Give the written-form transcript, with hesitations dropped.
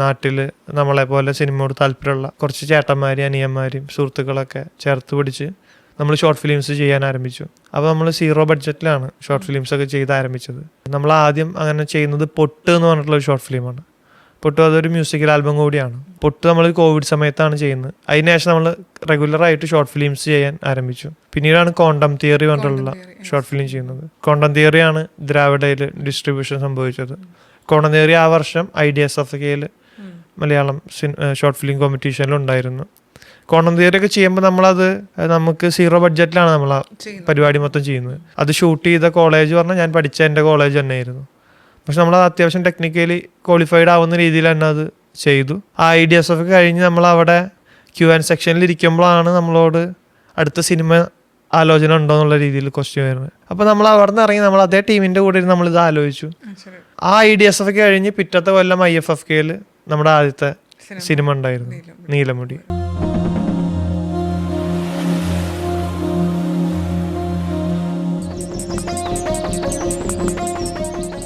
നാട്ടിൽ നമ്മളെ പോലെ സിനിമയോട് താല്പര്യമുള്ള കുറച്ച് ചേട്ടന്മാരും അനിയന്മാരും സുഹൃത്തുക്കളൊക്കെ ചേർത്ത് പിടിച്ച് നമ്മൾ ഷോർട്ട് ഫിലിംസ് ചെയ്യാൻ ആരംഭിച്ചു. അപ്പോൾ നമ്മൾ 0 ബഡ്ജറ്റിലാണ് ഷോർട്ട് ഫിലിംസ് ഒക്കെ ചെയ്ത് ആരംഭിച്ചത്. നമ്മൾ ആദ്യം അങ്ങനെ ചെയ്യുന്നത് പൊട്ട് എന്ന് പറഞ്ഞിട്ടുള്ള ഒരു ഷോർട്ട് ഫിലിമാണ്. പൊട്ട് അതൊരു മ്യൂസിക്കൽ ആൽബം കൂടിയാണ്. പൊട്ട് നമ്മൾ കോവിഡ് സമയത്താണ് ചെയ്യുന്നത്. അതിനുശേഷം നമ്മൾ റെഗുലറായിട്ട് ഷോർട്ട് ഫിലിംസ് ചെയ്യാൻ ആരംഭിച്ചു. പിന്നീടാണ് ക്വാണ്ടം തിയറി പറഞ്ഞിട്ടുള്ള ഷോർട്ട് ഫിലിം ചെയ്യുന്നത്. ക്വാണ്ടം തിയറിയാണ് ദ്രാവിഡയിൽ ഡിസ്ട്രിബ്യൂഷൻ സംഭവിച്ചത്. ക്വാണ്ടം തിയറി ആ വർഷം IDSFKയിൽ മലയാളം ഷോർട്ട് ഫിലിം കോമ്പറ്റീഷനിൽ ഉണ്ടായിരുന്നു. ക്വാണ്ടം തിയറി ഒക്കെ ചെയ്യുമ്പോൾ നമുക്ക് 0 ബഡ്ജറ്റിലാണ് നമ്മൾ ആ പരിപാടി മൊത്തം ചെയ്യുന്നത്. അത് ഷൂട്ട് ചെയ്ത കോളേജ് പറഞ്ഞാൽ ഞാൻ പഠിച്ച എൻ്റെ കോളേജ് തന്നെയായിരുന്നു. പക്ഷെ നമ്മളത് അത്യാവശ്യം ടെക്നിക്കലി ക്വാളിഫൈഡ് ആവുന്ന രീതിയിൽ തന്നെ അത് ചെയ്തു. ആ IDSF കഴിഞ്ഞ് നമ്മളവിടെ Q&A സെക്ഷനിൽ ഇരിക്കുമ്പോഴാണ് നമ്മളോട് അടുത്ത സിനിമ ആലോചന ഉണ്ടോ എന്നുള്ള രീതിയിൽ ക്വസ്റ്റ്യൻ വരുന്നത്. അപ്പോൾ നമ്മൾ അവിടെ നിന്ന് ഇറങ്ങി നമ്മൾ അതേ ടീമിൻ്റെ കൂടെ ഇരുന്ന് നമ്മളിത് ആലോചിച്ചു. ആ IDSF കഴിഞ്ഞ് പിറ്റത്തെ കൊല്ലം IFFKയിൽ നമ്മുടെ ആദ്യത്തെ സിനിമ ഉണ്ടായിരുന്നു, നീലമുടി.